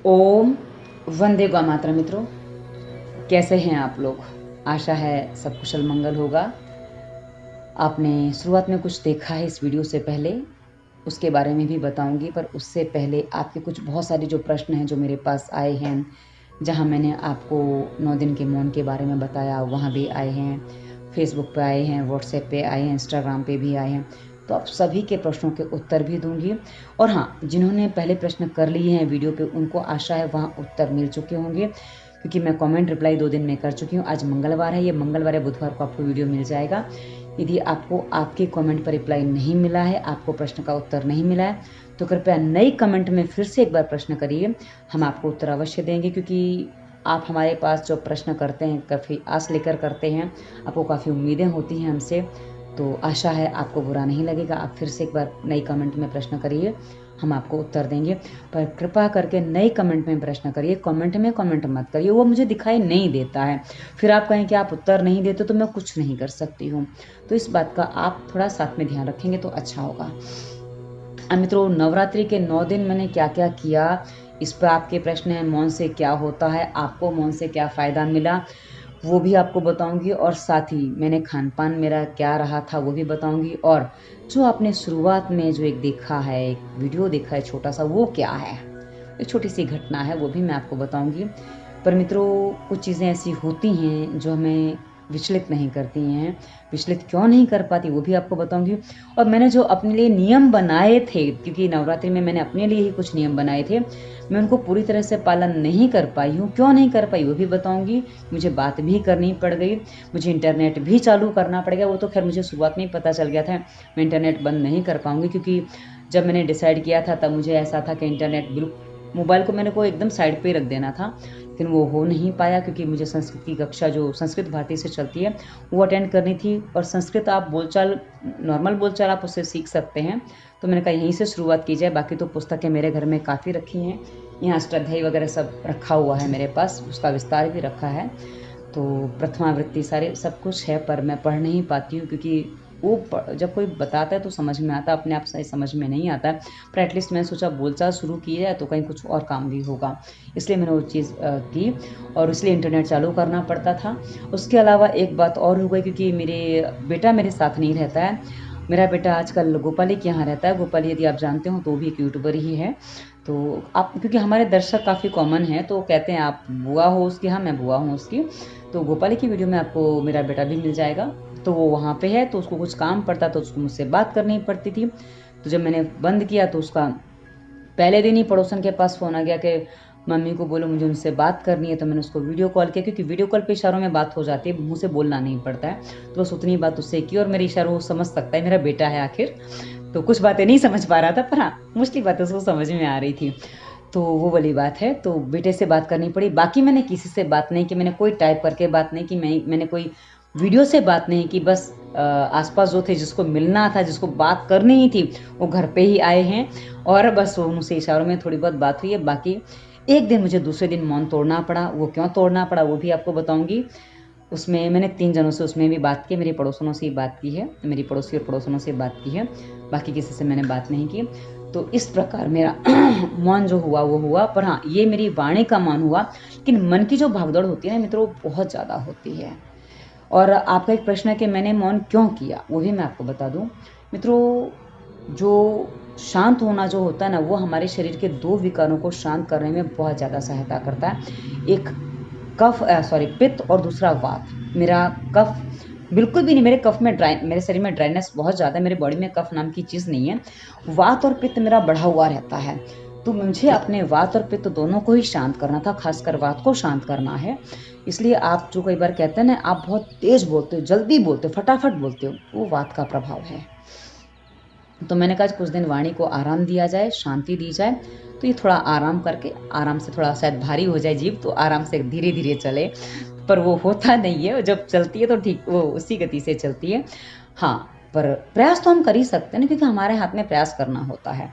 ओम वंदे गौ मातरम। मित्रों, कैसे हैं आप लोग? आशा है सब कुशल मंगल होगा। आपने शुरुआत में कुछ देखा है इस वीडियो से पहले, उसके बारे में भी बताऊंगी, पर उससे पहले आपके कुछ बहुत सारे जो प्रश्न हैं जो मेरे पास आए हैं, जहां मैंने आपको 9 दिन के मौन के बारे में बताया, वहां भी आए हैं, फेसबुक पे आए हैं, व्हाट्सएप पे आए हैं, इंस्टाग्राम पे भी आए हैं। तो आप सभी के प्रश्नों के उत्तर भी दूंगी। और हाँ, जिन्होंने पहले प्रश्न कर लिए हैं वीडियो पे, उनको आशा है वहाँ उत्तर मिल चुके होंगे, क्योंकि मैं कमेंट रिप्लाई 2 दिन में कर चुकी हूँ। आज मंगलवार है, ये मंगलवार या बुधवार को आपको वीडियो मिल जाएगा। यदि आपको आपके कमेंट पर रिप्लाई नहीं मिला है, आपको प्रश्न का उत्तर नहीं मिला है, तो कृपया नई कमेंट में फिर से एक बार प्रश्न करिए। हम आपको उत्तर अवश्य देंगे, क्योंकि आप हमारे पास जो प्रश्न करते हैं काफ़ी आस लेकर करते हैं, आपको काफ़ी उम्मीदें होती हैं हमसे। तो आशा है आपको बुरा नहीं लगेगा। आप फिर से एक बार नई कमेंट में प्रश्न करिए, हम आपको उत्तर देंगे। पर कृपया करके नई कमेंट में प्रश्न करिए, कमेंट में कमेंट मत करिए, वो मुझे दिखाई नहीं देता है। फिर आप कहें कि आप उत्तर नहीं देते तो मैं कुछ नहीं कर सकती हूँ। तो इस बात का आप थोड़ा साथ में ध्यान रखेंगे तो अच्छा होगा। मित्रों, नवरात्रि के 9 दिन मैंने क्या क्या किया, इस पर आपके प्रश्न हैं। मौन से क्या होता है, आपको मौन से क्या फ़ायदा मिला, वो भी आपको बताऊंगी। और साथ ही मैंने खान पान मेरा क्या रहा था वो भी बताऊंगी। और जो आपने शुरुआत में जो एक देखा है, एक वीडियो देखा है छोटा सा, वो क्या है, एक छोटी सी घटना है, वो भी मैं आपको बताऊंगी। पर मित्रों, कुछ चीज़ें ऐसी होती हैं जो हमें विचलित नहीं करती हैं। विचलित क्यों नहीं कर पाती वो भी आपको बताऊंगी। और मैंने जो अपने लिए नियम बनाए थे, क्योंकि नवरात्रि में मैंने अपने लिए ही कुछ नियम बनाए थे, मैं उनको पूरी तरह से पालन नहीं कर पाई हूँ। क्यों नहीं कर पाई वो भी बताऊंगी। मुझे बात भी करनी पड़ गई, मुझे इंटरनेट भी चालू करना पड़ गया। वो तो खैर मुझे शुरुआत में ही पता चल गया था मैं इंटरनेट बंद नहीं कर पाऊंगी, क्योंकि जब मैंने डिसाइड किया था तब मुझे ऐसा था कि इंटरनेट बिल्कुल, मोबाइल को मैंने को एकदम साइड पे ही रख देना था। लेकिन वो हो नहीं पाया, क्योंकि मुझे संस्कृत की कक्षा जो संस्कृत भारती से चलती है वो अटेंड करनी थी। और संस्कृत आप बोलचाल, नॉर्मल बोलचाल आप उससे सीख सकते हैं। तो मैंने कहा यहीं से शुरुआत की जाए। बाकी तो पुस्तकें मेरे घर में काफ़ी रखी हैं, यहाँ अष्टाध्यायी वगैरह सब रखा हुआ है मेरे पास, उसका विस्तार भी रखा है। तो प्रथमावृत्ति सारे सब कुछ है, पर मैं पढ़ नहीं पाती हूँ, क्योंकि वो जब कोई बताता है तो समझ में आता है, अपने आप से समझ में नहीं आता है। पर एटलीस्ट मैंने सोचा बोलचाल शुरू की जाए तो कहीं कुछ और काम भी होगा, इसलिए मैंने वो चीज़ की। और इसलिए इंटरनेट चालू करना पड़ता था। उसके अलावा एक बात और हो गई, क्योंकि मेरे बेटा मेरे साथ नहीं रहता है। मेरा बेटा आजकल गोपाली के यहाँ रहता है। गोपाली यदि आप जानते हो तो वो भी एक यूट्यूबर ही है। तो आप, क्योंकि हमारे दर्शक काफ़ी कॉमन हैं, तो कहते हैं आप बुआ हो उसकी। हाँ, मैं बुआ हूँ उसकी। तो गोपाली की वीडियो में आपको मेरा बेटा भी मिल जाएगा। तो वो वहाँ पे है, तो उसको कुछ काम पड़ता तो उसको मुझसे बात करनी पड़ती थी। तो जब मैंने बंद किया तो उसका पहले दिन ही पड़ोसन के पास फ़ोन आ गया कि मम्मी को बोलो मुझे उनसे बात करनी है। तो मैंने उसको वीडियो कॉल किया, क्योंकि वीडियो कॉल पे इशारों में बात हो जाती है, मुँह से बोलना नहीं पड़ता है। तो बस उतनी बात उससे की, और मेरे इशारों वो समझ सकता है, मेरा बेटा है आखिर। तो कुछ बातें नहीं समझ पा रहा था, पर हाँ मोस्टली बातें उसको समझ में आ रही थी। तो वो वाली बात है। तो बेटे से बात करनी पड़ी। बाकी मैंने किसी से बात नहीं की, मैंने कोई टाइप करके बात नहीं की, मैंने कोई वीडियो से बात नहीं की। बस आसपास जो थे, जिसको मिलना था, जिसको बात करनी ही थी, वो घर पे ही आए हैं। और बस उनसे इशारों में थोड़ी बहुत बात हुई है। बाकी एक दिन मुझे दूसरे दिन मौन तोड़ना पड़ा। वो क्यों तोड़ना पड़ा वो भी आपको बताऊंगी। उसमें मैंने 3 जनों से उसमें भी बात की, मेरी पड़ोसनों से ही बात की है, मेरी पड़ोसी और पड़ोसनों से बात की है। बाकी किसी से मैंने बात नहीं की। तो इस प्रकार मेरा मौन जो हुआ वो हुआ। पर हाँ, ये मेरी वाणी का मौन हुआ। लेकिन मन की जो भागदौड़ होती है ना मित्रों, बहुत ज़्यादा होती है। और आपका एक प्रश्न है कि मैंने मौन क्यों किया, वो भी मैं आपको बता दूं। मित्रों, जो शांत होना जो होता है ना, वो हमारे शरीर के 2 विकारों को शांत करने में बहुत ज़्यादा सहायता करता है। एक पित्त, और दूसरा वात। मेरा कफ बिल्कुल भी नहीं, मेरे शरीर में ड्राइनेस बहुत ज़्यादा है, मेरे बॉडी में कफ नाम की चीज़ नहीं है। वात और पित्त मेरा बढ़ा हुआ रहता है। तो मुझे अपने वात और पित्त दोनों को ही शांत करना था, खासकर वात को शांत करना है। इसलिए आप जो कई बार कहते हैं ना, आप बहुत तेज बोलते हो, जल्दी बोलते हो, फटाफट बोलते हो, वो वात का प्रभाव है। तो मैंने कहा कुछ दिन वाणी को आराम दिया जाए, शांति दी जाए। तो ये थोड़ा आराम करके, आराम से थोड़ा शायद भारी हो जाए जीभ, तो आराम से धीरे धीरे चले। पर वो होता नहीं है, जब चलती है तो ठीक वो उसी गति से चलती है। हाँ, पर प्रयास तो हम कर ही सकते हैं ना, क्योंकि हमारे हाथ में प्रयास करना होता है।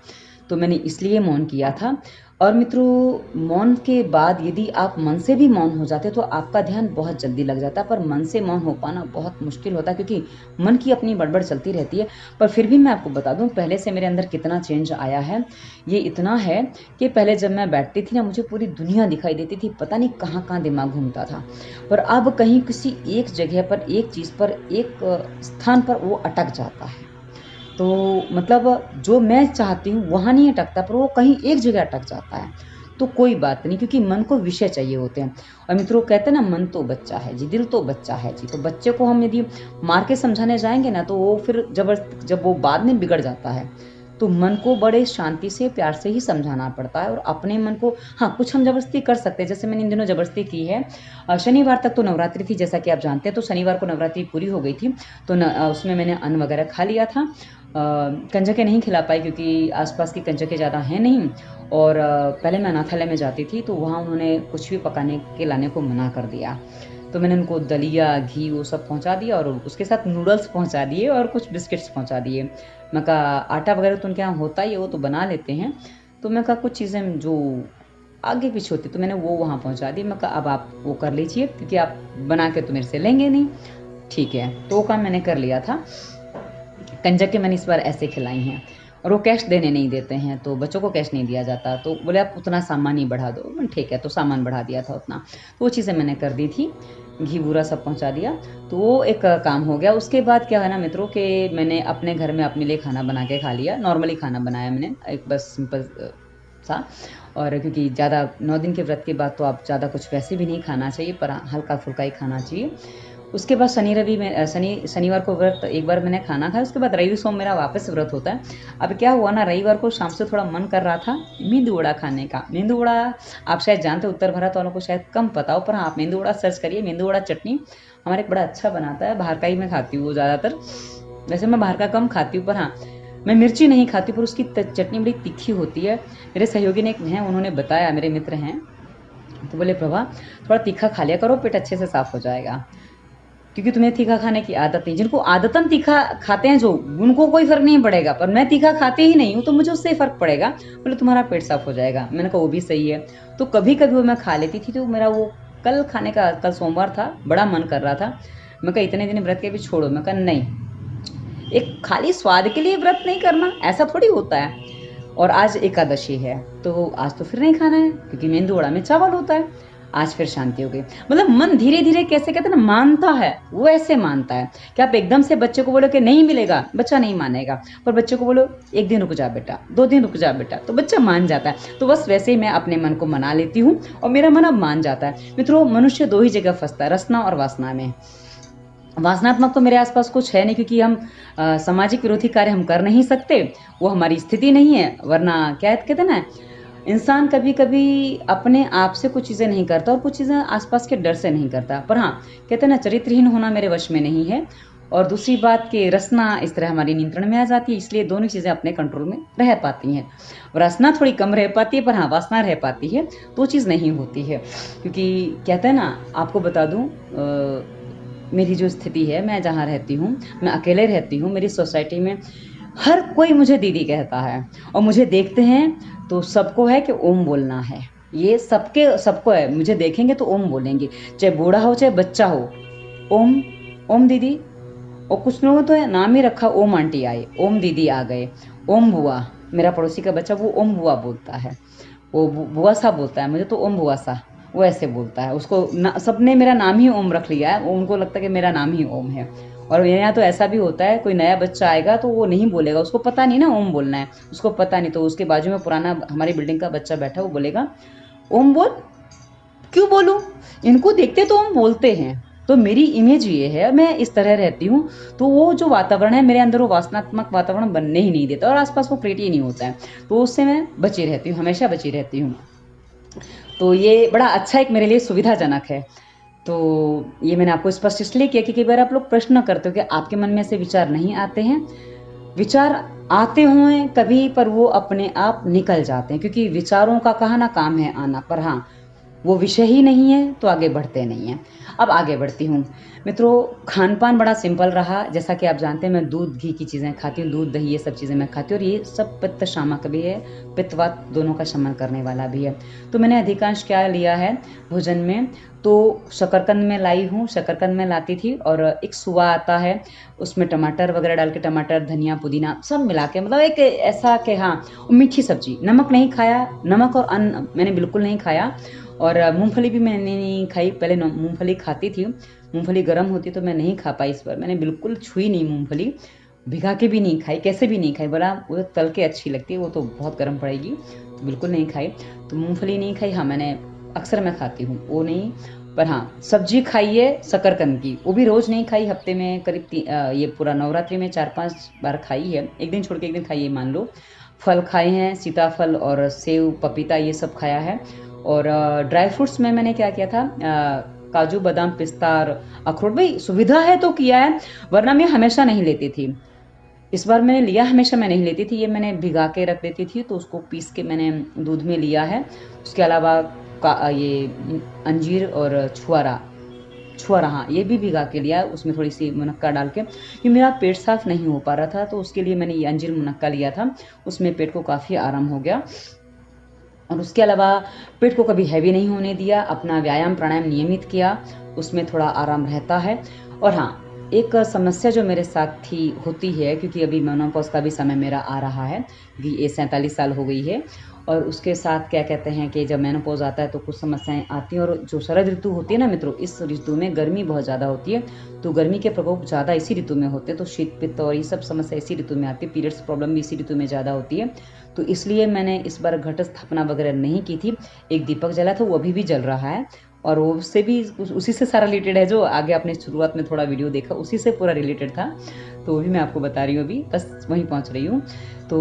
तो मैंने इसलिए मौन किया था। और मित्रों, मौन के बाद यदि आप मन से भी मौन हो जाते तो आपका ध्यान बहुत जल्दी लग जाता है, पर मन से मौन हो पाना बहुत मुश्किल होता है, क्योंकि मन की अपनी बड़बड़ चलती रहती है। पर फिर भी मैं आपको बता दूं पहले से मेरे अंदर कितना चेंज आया है। ये इतना है कि पहले जब मैं बैठती थी ना, मुझे पूरी दुनिया दिखाई देती थी, पता नहीं कहाँ कहाँ दिमाग घूमता था। पर अब कहीं किसी एक जगह पर, एक चीज़ पर, एक स्थान पर वो अटक जाता है। तो मतलब जो मैं चाहती हूँ वहाँ नहीं अटकता, पर वो कहीं एक जगह अटक जाता है। तो कोई बात नहीं, क्योंकि मन को विषय चाहिए होते हैं। और मित्रों, कहते हैं ना, मन तो बच्चा है जी, दिल तो बच्चा है जी। तो बच्चे को हम यदि मार के समझाने जाएंगे ना, तो वो फिर जब वो बाद में बिगड़ जाता है, तो मन को बड़े शांति से, प्यार से ही समझाना पड़ता है। और अपने मन को, हाँ, कुछ हम जबरदस्ती कर सकते हैं, जैसे मैंने इन दिनों जबरदस्ती की है। शनिवार तक तो नवरात्रि थी, जैसा कि आप जानते हैं, तो शनिवार को नवरात्रि पूरी हो गई थी, तो उसमें मैंने अन्न वगैरह खा लिया था। कंजकें नहीं खिला पाई क्योंकि आसपास की कंजकें ज़्यादा हैं नहीं। और पहले मैं अनाथालय में जाती थी, तो वहाँ उन्होंने कुछ भी पकाने के लाने को मना कर दिया। तो मैंने उनको दलिया, घी, वो सब पहुँचा दिया, और उसके साथ नूडल्स पहुँचा दिए और कुछ बिस्किट्स पहुँचा दिए। मैं कहा आटा वगैरह तो उनके यहाँ होता ही है, वो तो बना लेते हैं। तो मैं कहा कुछ चीज़ें जो आगे पीछे होती, तो मैंने वो वहाँ पहुँचा दी। मैं कहा अब आप वो कर लीजिए, क्योंकि आप बना के तो मेरे से लेंगे नहीं। ठीक है, तो वो काम मैंने कर लिया था। कंजकें मैंने इस बार ऐसे खिलाई हैं। और वो कैश देने नहीं देते हैं, तो बच्चों को कैश नहीं दिया जाता। तो बोले आप उतना सामान ही बढ़ा दो। ठीक है, तो सामान बढ़ा दिया था उतना। तो वो चीज़ें मैंने कर दी थी, घी बूरा सब पहुंचा दिया। तो वो एक काम हो गया। उसके बाद क्या है ना मित्रों, कि मैंने अपने घर में अपने लिए खाना बना के खा लिया। नॉर्मली खाना बनाया मैंने, एक बस सिंपल सा। और क्योंकि ज़्यादा 9 दिन के व्रत के बाद तो आप ज़्यादा कुछ वैसे भी नहीं खाना चाहिए, पर हल्का फुल्का ही खाना चाहिए। उसके बाद शनिवार को व्रत एक बार मैंने खाना खाया। उसके बाद रवि सोम मेरा वापस व्रत होता है। अब क्या हुआ ना, रविवार को शाम से थोड़ा मन कर रहा था मेंदू वड़ा खाने का। मेंदू वड़ा आप शायद जानते हो, उत्तर भारत वालों को शायद कम पता हो, पर हाँ, आप मेंदू वड़ा सर्च करिए। मेंदू वड़ा चटनी हमारे बड़ा अच्छा बनाता है, बाहर का ही मैं खाती हूँ ज़्यादातर। वैसे मैं बाहर का कम खाती हूँ, पर हाँ, मैं मिर्ची नहीं खाती, पर उसकी चटनी बड़ी तीखी होती है। मेरे सहयोगी ने हैं, उन्होंने बताया, मेरे मित्र हैं, तो बोले प्रभा थोड़ा तीखा खा लिया करो, पेट अच्छे से साफ हो जाएगा, क्योंकि तुम्हें तीखा खाने की आदत नहीं। जिनको आदतन तीखा खाते हैं जो, उनको कोई फर्क नहीं पड़ेगा, पर मैं तीखा खाते ही नहीं हूँ, तो मुझे उससे फर्क पड़ेगा। बोले तुम्हारा पेट साफ हो जाएगा। मैंने कहा वो भी सही है। तो कभी कभी वो मैं खा लेती थी। तो मेरा वो कल खाने का, कल सोमवार था, बड़ा मन कर रहा था। मैं कहा इतने दिन व्रत के भी छोड़ो। मैं कहा नहीं, एक खाली स्वाद के लिए व्रत नहीं करना, ऐसा थोड़ी होता है। और आज एकादशी है, तो आज तो फिर नहीं खाना है, क्योंकि मेंदू वड़ा में चावल होता है। आज फिर शांति हो गई। मतलब मन धीरे धीरे, कैसे कहते हैं ना, मानता है, वो ऐसे मानता है कि आप एकदम से बच्चे को बोलो कि नहीं मिलेगा, बच्चा नहीं मानेगा। पर बच्चे को बोलो एक दिन रुक जा बेटा, 2 दिन रुक जा बेटा, तो बच्चा मान जाता है। तो बस वैसे ही मैं अपने मन को मना लेती हूँ, और मेरा मन अब मान जाता है। मित्रों, मनुष्य 2 ही जगह फंसता है, रसना और वासना में। वासनात्मक तो मेरे आसपास कुछ है नहीं, क्योंकि हम सामाजिक विरोधी कार्य हम कर नहीं सकते, वो हमारी स्थिति नहीं है। वरना क्या कहते हैं ना, इंसान कभी कभी अपने आप से कुछ चीज़ें नहीं करता, और कुछ चीज़ें आसपास के डर से नहीं करता। पर हाँ, कहते हैं ना, चरित्रहीन होना मेरे वश में नहीं है। और दूसरी बात कि रसना इस तरह हमारी नियंत्रण में आ जाती है, इसलिए दोनों चीज़ें अपने कंट्रोल में रह पाती हैं। रसना थोड़ी कम रह पाती है, पर हाँ, वासना रह पाती है, तो चीज़ नहीं होती है। क्योंकि कहते हैं ना, आपको बता दूँ, मेरी जो स्थिति है, मैं जहाँ रहती हूँ, मैं अकेले रहती हूँ। मेरी सोसाइटी में हर कोई मुझे दीदी कहता है, और मुझे देखते हैं तो सबको है कि ओम बोलना है। ये सबको है, मुझे देखेंगे तो ओम बोलेंगे, चाहे बूढ़ा हो चाहे बच्चा हो। ओम, ओम दीदी। और कुछ लोगों तो नाम ही रखा, ओम आंटी आई, ओम दीदी आ गए, ओम बुआ। मेरा पड़ोसी का बच्चा वो ओम बुआ बोलता है, वो बुआ सा बोलता है, मुझे तो ओम बुआ सा, वो ऐसे बोलता है। उसको सबने मेरा नाम ही ओम रख लिया है, उनको लगता है कि मेरा नाम ही ओम है। और मेरे यहाँ तो ऐसा भी होता है, कोई नया बच्चा आएगा तो वो नहीं बोलेगा, उसको पता नहीं ना ओम बोलना है, उसको पता नहीं। तो उसके बाजू में पुराना हमारी बिल्डिंग का बच्चा बैठा, वो बोलेगा ओम बोल। क्यों बोलूं, इनको देखते तो ओम बोलते हैं। तो मेरी इमेज ये है, मैं इस तरह रहती हूँ। तो वो जो वातावरण है मेरे अंदर, वो वासनात्मक वातावरण बनने ही नहीं देता, और आसपास वो क्रिएट ही नहीं होता है। तो उससे मैं बची रहती हूँ, हमेशा बची रहती हूँ। तो ये बड़ा अच्छा एक मेरे लिए सुविधाजनक है। तो ये मैंने आपको स्पष्ट इसलिए किया, क्योंकि अगर आप लोग प्रश्न करते हो कि आपके मन में से विचार नहीं आते हैं, विचार आते हुए कभी, पर वो अपने आप निकल जाते हैं, क्योंकि विचारों का कहा ना काम है आना। पर हाँ, वो विषय ही नहीं है तो आगे बढ़ते नहीं हैं। अब आगे बढ़ती हूँ मित्रों। खान पान बड़ा सिंपल रहा, जैसा कि आप जानते हैं मैं दूध घी की चीज़ें खाती हूँ, दूध दही ये सब चीज़ें मैं खाती हूँ, और ये सब पित्त शामक भी है, पित्तवात दोनों का शमन करने वाला भी है। तो मैंने अधिकांश क्या लिया है भोजन में, तो शकरकंद में लाई हूँ, शकरकंद में लाती थी, और एक सुआ आता है उसमें टमाटर वगैरह डाल के, टमाटर धनिया पुदीना सब मिला के, मतलब एक ऐसा कि हाँ, मीठी सब्जी। नमक नहीं खाया, नमक और अन्न मैंने बिल्कुल नहीं खाया, और मूंगफली भी मैंने नहीं खाई। पहले मूंगफली खाती थी, मूंगफली गर्म होती तो मैं नहीं खा पाई, इस बार मैंने बिल्कुल छुई नहीं मूंगफली, भिगा के भी नहीं खाई, कैसे भी नहीं खाई, बोला वो तल के अच्छी लगती है, वो तो बहुत गर्म पड़ेगी, तो बिल्कुल नहीं खाई। तो मूंगफली नहीं खाई। हाँ, मैंने अक्सर मैं खाती हूँ वो नहीं, पर हाँ सब्जी खाई है शकरकंद की, वो भी रोज़ नहीं खाई, हफ्ते में करीब ये पूरा नवरात्रि में 4-5 बार खाई है, एक दिन छोड़ के एक दिन खाई है मान लो। फल खाए हैं, सीताफल और सेव पपीता ये सब खाया है। और ड्राई फ्रूट्स में मैंने क्या किया था, काजू बादाम पिस्ता और अखरोट, भाई सुविधा है तो किया है, वरना मैं हमेशा नहीं लेती थी। इस बार मैंने लिया, हमेशा मैं नहीं लेती थी, ये मैंने भिगा के रख देती थी, तो उसको पीस के मैंने दूध में लिया है। उसके अलावा ये अंजीर और छुआरा, छुआरा हाँ ये भी भिगा के लिया है, उसमें थोड़ी सी मुनक्का डाल के, कि मेरा पेट साफ नहीं हो पा रहा था, तो उसके लिए मैंने ये अंजीर मुनक्का लिया था, उसमें पेट को काफ़ी आराम हो गया। और उसके अलावा पेट को कभी हैवी नहीं होने दिया, अपना व्यायाम प्राणायाम नियमित किया, उसमें थोड़ा आराम रहता है। और हाँ, एक समस्या जो मेरे साथ थी होती है, क्योंकि अभी मेनोपॉज का भी समय मेरा आ रहा है, ये 47 साल हो गई है, और उसके साथ क्या कहते हैं कि जब मेनोपॉज आता है तो कुछ समस्याएं आती हैं, और जो शरद ऋतु होती है ना मित्रों, इस ऋतु में गर्मी बहुत ज़्यादा होती है, तो गर्मी के प्रकोप ज़्यादा इसी ऋतु में होते हैं, तो शीत पित्त और ये सब समस्या इसी ऋतु में आती है, पीरियड्स प्रॉब्लम भी इसी ऋतु में ज़्यादा होती है। तो इसलिए मैंने इस बार घट स्थापना वगैरह नहीं की थी। एक दीपक जला था, वो अभी भी जल रहा है, और वो उससे भी उसी से सारा रिलेटेड है, जो आगे आपने शुरुआत में थोड़ा वीडियो देखा उसी से पूरा रिलेटेड था, तो वो भी मैं आपको बता रही हूँ, अभी बस वहीं पहुँच रही हूँ। तो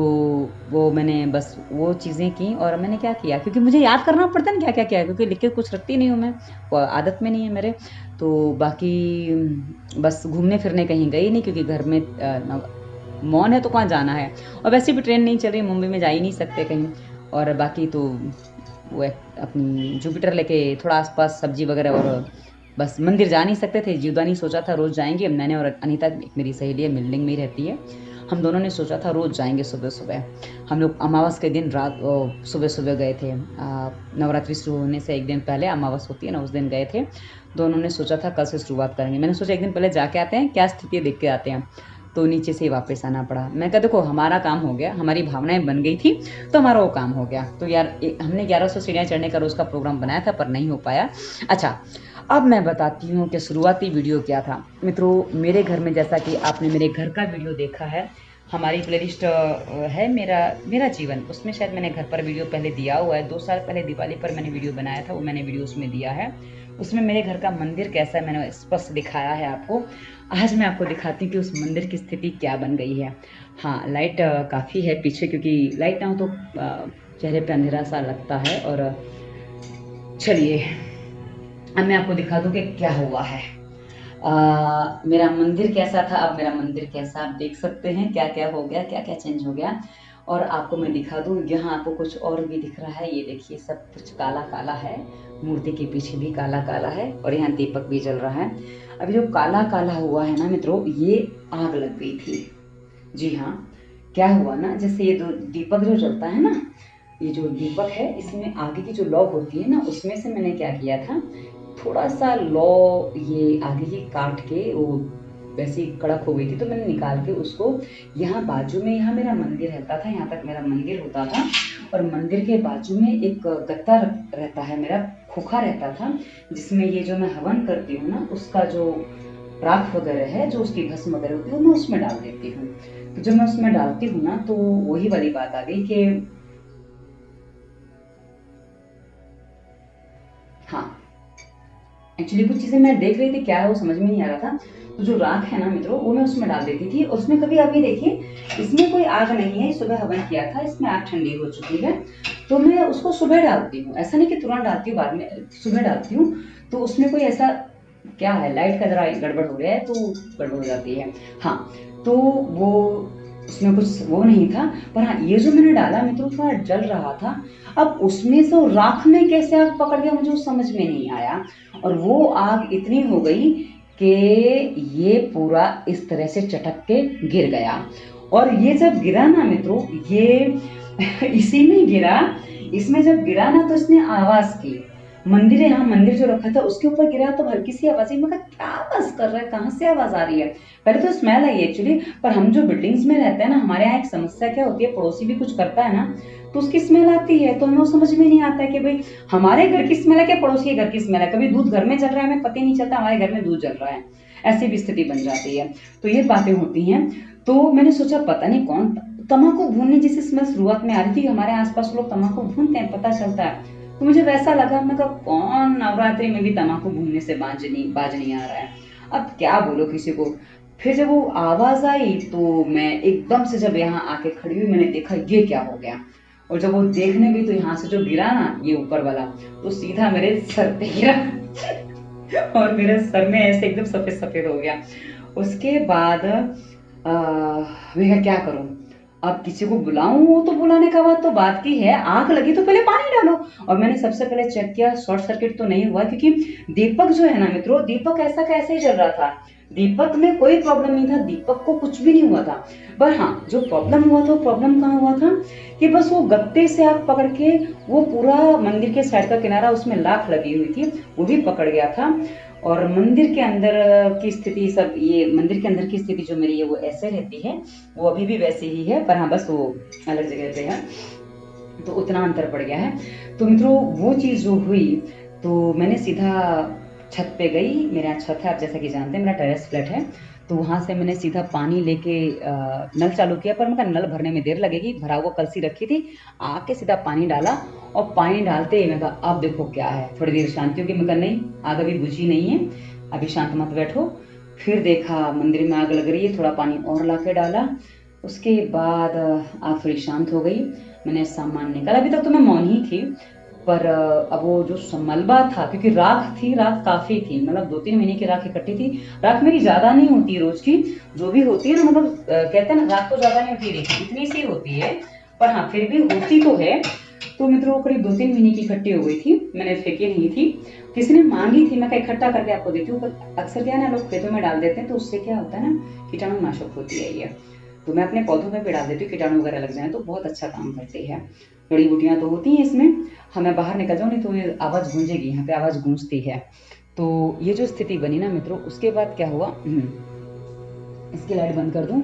वो मैंने बस वो चीज़ें की, और मैंने क्या किया, क्योंकि मुझे याद करना पड़ता है ना क्या क्या किया है, क्योंकि लिख के कुछ रखती नहीं हूँ मैं, वो आदत में नहीं है मेरे। तो बाकी बस घूमने फिरने कहीं गई नहीं, क्योंकि घर में मौन है तो कहाँ जाना है, और वैसे भी ट्रेन नहीं चल रही, मुंबई में जा ही नहीं सकते कहीं। और बाकी तो वो अपनी जुपिटर लेके थोड़ा आसपास सब्जी वगैरह, और बस मंदिर जा नहीं सकते थे, जीवदानी सोचा था रोज़ जाएंगे, मैंने और अनीता, एक मेरी सहेली है बिल्डिंग में ही रहती है, हम दोनों ने सोचा था रोज़ जाएंगे सुबह सुबह। हम लोग अमावस के दिन रात सुबह सुबह गए थे, नवरात्रि शुरू होने से एक दिन पहले अमावस होती है ना, उस दिन गए थे। दोनों ने सोचा था कल से शुरुआत करेंगे, मैंने सोचा एक दिन पहले जाके आते हैं, क्या स्थिति है देख के आते हैं, तो नीचे से ही वापस आना पड़ा। मैं कहा देखो हमारा काम हो गया, हमारी भावनाएं बन गई थी, तो हमारा वो काम हो गया। तो यार हमने 1100 सीढ़ियाँ चढ़ने का रोज़ का प्रोग्राम बनाया था, पर नहीं हो पाया। अच्छा, अब मैं बताती हूँ कि शुरुआती वीडियो क्या था मित्रों। मेरे घर में, जैसा कि आपने मेरे घर का वीडियो देखा है, हमारी प्लेलिस्ट है मेरा मेरा जीवन, उसमें शायद मैंने घर पर वीडियो पहले दिया हुआ है, 2 साल पहले दिवाली पर मैंने वीडियो बनाया था, वो मैंने वीडियो उसमें दिया है। उसमें मेरे घर का मंदिर कैसा है मैंने स्पष्ट दिखाया है आपको। आज मैं आपको दिखाती हूँ कि उस मंदिर की स्थिति क्या बन गई है। हाँ, लाइट काफ़ी है पीछे, क्योंकि लाइट ना हो तो चेहरे पे अंधेरा सा लगता है। और चलिए अब मैं आपको दिखा दूँ कि क्या हुआ है। मेरा मंदिर कैसा था, अब मेरा मंदिर कैसा आप देख सकते हैं, क्या क्या हो गया, क्या क्या चेंज हो गया। और आपको मैं दिखा दूँ, यहाँ आपको कुछ और भी दिख रहा है, ये देखिए सब कुछ काला काला है, मूर्ति के पीछे भी काला काला है, और यहाँ दीपक भी जल रहा है। अभी जो काला काला हुआ है ना मित्रों, ये आग लग गई थी। जी हाँ, क्या हुआ ना, जैसे ये दीपक जो जलता है ना, ये जो दीपक है इसमें आगे की जो लौ होती है ना, उसमें से मैंने क्या किया था, थोड़ा सा लौ ये आगे की काट के, वो वैसी कड़क हो गई थी, तो मैंने निकाल के उसको यहाँ बाजू में, यहाँ मेरा मंदिर रहता था, यहाँ तक मेरा मंदिर होता था, और मंदिर के बाजू में एक गत्ता रहता है मेरा, खोखा रहता था, जिसमें ये जो मैं हवन करती हूँ ना, उसका जो राख वगैरह है, जो उसकी भस्म वगैरह होती है, वो मैं उसमें डाल देती हूँ। तो जब मैं उसमें डालती हूँ ना, तो वही वाली बात आ गई कि हाँ, एक्चुअली कुछ चीजें मैं देख रही थी, क्या है वो समझ में नहीं आ रहा था, तो जो राख है ना मित्रों, वो मैं उसमें डाल देती थी। उसमें कभी अभी देखिए, इसमें कोई आग नहीं है, सुबह हवन किया था, इसमें आग ठंडी हो चुकी है, तो मैं उसको सुबह डालती हूँ, ऐसा नहीं कि तुरंत डालती हूँ, बाद में सुबह डालती हूँ। तो उसमें कोई ऐसा क्या है, लाइट का जरा गड़बड़ हो गया है, तो गड़बड़ हो जाती है। हाँ, तो वो उसमें कुछ वो नहीं था। पर हाँ, ये जो मैंने डाला मित्रों थोड़ा जल रहा था। अब उसमें से राख में कैसे आग पकड़ गया मुझे समझ में नहीं आया। और वो आग इतनी हो गई कि ये पूरा इस तरह से चटक के गिर गया। और ये जब गिरा ना मित्रों, ये इसी में गिरा। इसमें जब गिरा ना तो इसने आवाज की। मंदिर है, यहाँ मंदिर जो रखा था उसके ऊपर गिरा तो हल्की सी आवाज आई। मैं कहा क्या आवाज कर रहा है, कहाँ से आवाज आ रही है। पहले तो स्मेल आई एक्चुअली। पर हम जो बिल्डिंग्स में रहते हैं ना, हमारे यहाँ एक समस्या क्या होती है, पड़ोसी भी कुछ करता है ना तो उसकी स्मेल आती है। तो हमें वो समझ में नहीं आता है कि भाई हमारे घर की स्मेल है क्या पड़ोसी के घर की स्मेल है। कभी दूध घर में जल रहा है हमें पता ही नहीं चलता हमारे घर में दूध जल रहा है। ऐसी भी स्थिति बन जाती है। तो ये बातें होती हैं। तो मैंने सोचा पता नहीं कौन तम्बाकू भूनने जैसी स्मेल शुरुआत में आ रही थी। हमारे आसपास लोग तम्बाकू भूनते हैं, पता चलता है। तो मुझे वैसा लगा। मैं कहा कौन नवरात्रि में भी तम्बाकू भूनने से बाज नहीं आ रहा है। अब क्या बोलो किसी को। फिर जब वो आवाज आई तो मैं एकदम से जब यहाँ आके खड़ी हुई, मैंने देखा ये क्या हो गया। और जब वो देखने गई तो यहाँ से जो गिरा ना ये ऊपर वाला, तो सीधा मेरे सर पे गिरा। और मेरे सर में ऐसे एकदम सफेद सफेद हो गया। उसके बाद मैं क्या करूं, अब किसी को बुलाऊं। वो तो बुलाने का बात तो बात की है, आग लगी तो पहले पानी डालो। और मैंने सबसे पहले चेक किया शॉर्ट सर्किट तो नहीं हुआ, क्योंकि दीपक जो है ना मित्रों, दीपक ऐसा कैसे जल रहा था। दीपक में कोई प्रॉब्लम नहीं था, दीपक को कुछ भी नहीं हुआ था। पर हाँ जो प्रॉब्लम हुआ था, प्रॉब्लम कहाँ हुआ था कि बस वो गत्ते से आग पकड़ के वो पूरा मंदिर के साइड का किनारा, उसमें लाख लगी हुई थी, वो भी पकड़ गया था। और मंदिर के अंदर की स्थिति सब, ये मंदिर के अंदर की स्थिति जो मेरी है वो ऐसे रहती है, वो अभी भी वैसे ही है। पर हाँ बस वो अलग जगह पे है, तो उतना अंतर पड़ गया है। तो मित्रों वो चीज़ जो हुई, तो मैंने सीधा छत पे गई। मेरे यहाँ छत है, आप जैसा कि जानते हैं मेरा टेरेस फ्लैट है। तो वहाँ से मैंने सीधा पानी लेके नल चालू किया। पर मैं नल भरने में देर लगेगी, भरा हुआ कलसी रखी थी, आके सीधा पानी डाला। और पानी डालते ही मैं कहा अब देखो क्या है। थोड़ी देर शांति होगी, मैं कहा नहीं आग अभी बुझी नहीं है, अभी शांत मत बैठो। फिर देखा मंदिर में आग लग रही है, थोड़ा पानी और ला के डाला। उसके बाद आग थोड़ी शांत हो गई, मैंने सामान निकाला। अभी तक तो मैं मौन ही थी। पर अब वो जो मलबा था, क्योंकि राख थी, राख काफी थी, मतलब 2-3 महीने की राख इकट्ठी थी। राख मेरी ज्यादा नहीं होती रोज की, जो भी होती है ना, मतलब कहते हैं ना राख तो ज्यादा नहीं होती, देखिए इतनी सी होती है। पर हाँ फिर भी होती तो है। तो मित्रों करीब 2-3 महीने की इकट्ठी हो गई थी, मैंने फेंकी नहीं थी, किसी ने मांगी थी। मैं इकट्ठा करके आपको देती हूँ। पर अक्सर क्या है ना, लोग खेतों में डाल देते हैं, तो उससे क्या होता है ना, कीटाणु नाशक होती है ये। तो मैं अपने पौधों में भी डाल देती हूँ, कीटाणु वगैरह लग जाए तो बहुत अच्छा काम करती है। जड़ी बूटियां तो होती हैं इसमें। हाँ मैं बाहर निकल जाऊँ नहीं तो ये आवाज़ गूंजेगी, यहाँ पे आवाज़ गूंजती है। तो ये जो स्थिति बनी ना मित्रों, उसके बाद क्या हुआ, इसकी लाइट बंद कर दूँ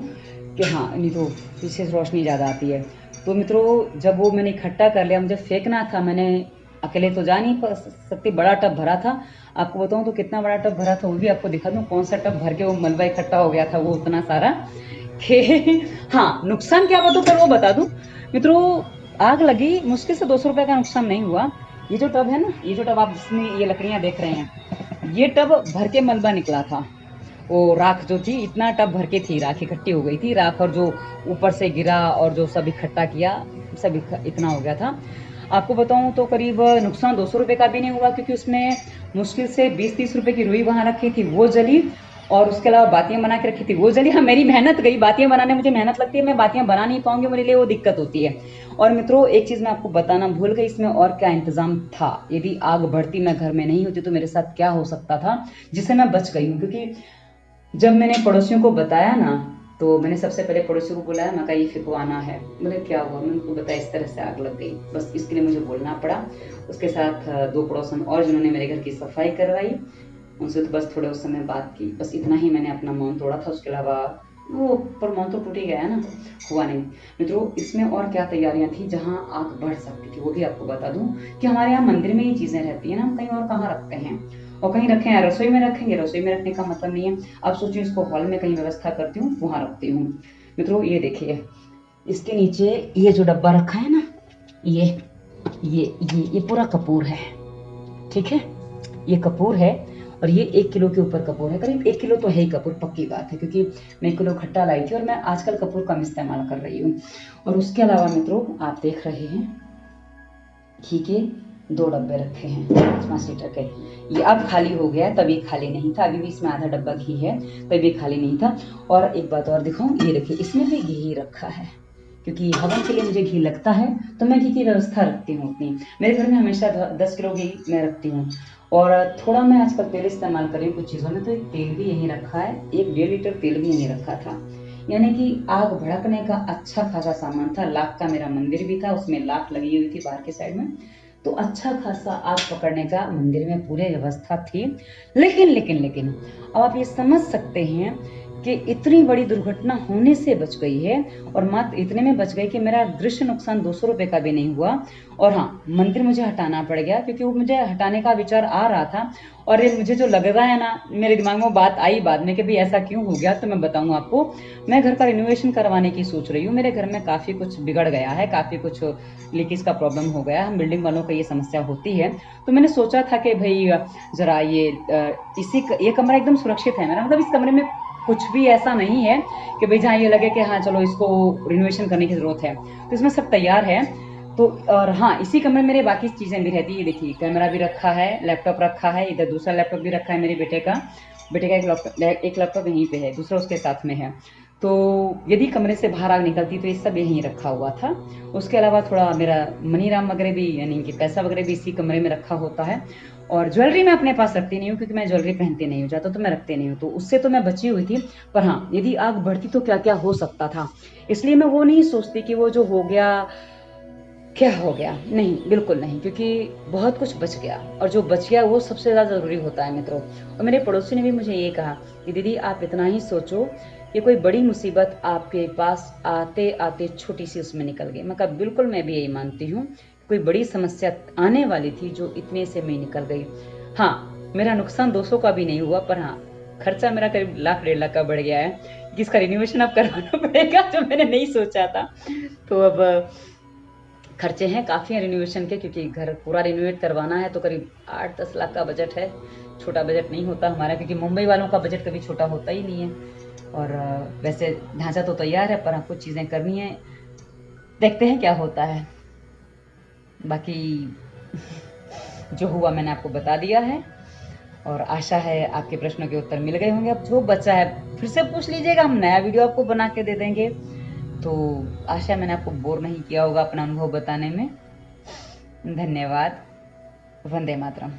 कि हाँ नहीं तो पीछे से रोशनी ज़्यादा आती है। तो मित्रों जब वो मैंने इकट्ठा कर लिया, मुझे फेंकना था, मैंने अकेले तो जा नहीं सकती, बड़ा टब भरा था। आपको बताऊं तो कितना बड़ा टब भरा था वो भी आपको दिखा दूं, कौन सा टब भर के वो मलबा इकट्ठा हो गया था वो उतना सारा। हाँ नुकसान क्या हुआ तो फिर वो बता दूं मित्रों। आग लगी, मुश्किल से 200 रुपए का नुकसान नहीं हुआ। ये जो टब है ना, ये जो टब आप जिसमें ये लकड़ियां देख रहे हैं, ये टब भर के मलबा निकला था। वो राख जो थी, इतना टब भर के थी, राख इकट्ठी हो गई थी। राख और जो ऊपर से गिरा और जो सब इकट्ठा किया, सब इतना हो गया था। आपको बताऊं तो करीब नुकसान 200 रुपए का भी नहीं हुआ, क्योंकि उसमें मुश्किल से 20-30 रुपए की रुई वहां रखी थी, वो जली। और उसके अलावा बातियां बना के रखी थी, वो जली। हाँ मेरी मेहनत गई, बातियां बनाने मुझे मेहनत लगती है, मैं बातियां बना नहीं पाऊंगी, मेरे लिए वो दिक्कत होती है। और मित्रों एक चीज मैं आपको बताना भूल गई, इसमें और क्या इंतजाम था। यदि आग बढ़ती, मैं घर में नहीं होती, तो मेरे साथ क्या हो सकता था, जिससे मैं बच गई हूँ। क्योंकि जब मैंने पड़ोसियों को बताया ना, तो मैंने सबसे पहले पड़ोसियों को बुलाया, मैं कहा ये फिकवाना है। बोले क्या हुआ, मैंने उनको बताया इस तरह से आग लग गई, बस इसके लिए मुझे बोलना पड़ा। उसके साथ 2 पड़ोसन और जिन्होंने मेरे घर की सफाई करवाई, उनसे तो बस थोड़े उस समय बात की, बस इतना ही मैंने अपना मौन तोड़ा था। उसके अलावा वो पर मौन तो टूट ही गया ना, हुआ नहीं। मित्रों इसमें और क्या तैयारियां थी जहां आग बढ़ सकती थी, वो भी आपको बता दूं कि हमारे यहाँ मंदिर में ये चीजें रहती है ना, हम कहीं और कहाँ रखते हैं। और कहीं रखे हैं रसोई में रखेंगे, रसोई में रखने का मतलब नहीं है। अब सोचिए इसको हॉल में कहीं व्यवस्था करती हूँ, वहां रखती हूँ। मित्रों ये देखिए, इसके नीचे ये जो डब्बा रखा है ना, ये पूरा कपूर है, ठीक है। ये कपूर है, और ये 1 किलो के ऊपर कपूर है, करीब 1 किलो तो है ही कपूर, पक्की बात है, क्योंकि मैं 1 किलो खट्टा लाई थी और मैं आजकल कपूर कम इस्तेमाल कर रही हूँ। और उसके अलावा मित्रों आप देख रहे हैं, ठीक है, 2 डब्बे रखे हैं 5-5 लीटर के। ये अब खाली हो गया, तभी खाली नहीं था। अभी भी इसमें आधा डब्बा घी है, तभी खाली नहीं था। और एक बात और दिखाऊं, ये देखिए इसमें भी घी रखा है, क्योंकि हवन के लिए मुझे घी लगता है, तो मैं घी की व्यवस्था रखती हूँ अपनी। मेरे घर में हमेशा 10 किलो घी मैं रखती हूँ। और थोड़ा मैं आजकल तेल इस्तेमाल कर रही हूँ कुछ चीज़ों में, तो एक तेल भी यहीं रखा है, 1-1.5 लीटर तेल भी यहीं रखा था। यानी कि आग भड़कने का अच्छा खासा सामान था। लाख का मेरा मंदिर भी था, उसमें लाख लगी हुई थी बाहर के साइड में, तो अच्छा खासा आग पकड़ने का मंदिर में पूरी व्यवस्था थी। लेकिन अब आप ये समझ सकते हैं कि इतनी बड़ी दुर्घटना होने से बच गई है, और मात्र इतने में बच गई कि मेरा दृश्य नुकसान 200 रुपए का भी नहीं हुआ। और हाँ, मंदिर मुझे हटाना पड़ गया, क्योंकि वो मुझे हटाने का विचार आ रहा था। और ये मुझे जो लग रहा है ना, मेरे दिमाग में वो बात आई बाद में कि भाई ऐसा क्यों हो गया, तो मैं बताऊं आपको। मैं घर का रिनोवेशन करवाने की सोच रही हूँ। मेरे घर में काफ़ी कुछ बिगड़ गया है, काफ़ी कुछ लीकेज का प्रॉब्लम हो गया है, हम बिल्डिंग वालों को ये समस्या होती है। तो मैंने सोचा था कि भाई ज़रा ये कमरा एकदम सुरक्षित है मेरा, मतलब इस कमरे में कुछ भी ऐसा नहीं है कि भाई जहाँ ये लगे कि हाँ चलो इसको रिनोवेशन करने की ज़रूरत है, तो इसमें सब तैयार है। तो और हाँ, इसी कमरे में मेरे बाकी चीज़ें भी रहती है। देखिए कैमरा भी रखा है, लैपटॉप रखा है, इधर दूसरा लैपटॉप भी रखा है मेरे बेटे का एक लैपटॉप यहीं पे है, दूसरा उसके साथ में है। तो यदि कमरे से बाहर आग निकलती तो ये सब यहीं रखा हुआ था। उसके अलावा थोड़ा मेरा मनी राम वगैरह भी, यानी कि पैसा वगैरह भी इसी कमरे में रखा होता है। और ज्वेलरी मैं अपने पास रखती नहीं हूँ, क्योंकि मैं ज्वेलरी पहनती नहीं हूँ, ज़्यादा तो मैं रखती नहीं हूँ, तो उससे तो मैं बची हुई थी। पर हाँ, यदि आग बढ़ती तो क्या क्या हो सकता था, इसलिए मैं वो नहीं सोचती कि वो जो हो गया क्या हो गया, नहीं, बिल्कुल नहीं, क्योंकि बहुत कुछ बच गया, और जो बच गया वो सबसे ज़्यादा ज़रूरी होता है मित्रों। और मेरे पड़ोसी ने भी मुझे ये कहा कि दीदी आप इतना ही सोचो कि कोई बड़ी मुसीबत आपके पास आते आते छोटी सी उसमें निकल गई। मैं कहा बिल्कुल, मैं भी यही मानती हूँ, कोई बड़ी समस्या आने वाली थी जो इतने से में निकल गई। हाँ, मेरा नुकसान 200 का भी नहीं हुआ, पर हाँ, खर्चा मेरा करीब 1,00,000-1,50,000 का बढ़ गया है, जिसका रिनोवेशन अब करवाना पड़ेगा, जो मैंने नहीं सोचा था। तो अब खर्चे हैं काफ़ी हैं रिनोवेशन के, क्योंकि घर पूरा रिनोवेट करवाना है, तो करीब 8-10 लाख का बजट है। छोटा बजट नहीं होता हमारा, क्योंकि मुंबई वालों का बजट कभी छोटा होता ही नहीं है। और वैसे ढांचा तो तैयार है, पर हाँ, कुछ चीज़ें करनी है, देखते हैं क्या होता है। बाकी जो हुआ मैंने आपको बता दिया है, और आशा है आपके प्रश्नों के उत्तर मिल गए होंगे। अब जो बचा है फिर से पूछ लीजिएगा, हम नया वीडियो आपको बना के दे देंगे। तो आशा है मैंने आपको बोर नहीं किया होगा अपना अनुभव बताने में। धन्यवाद। वंदे मातरम।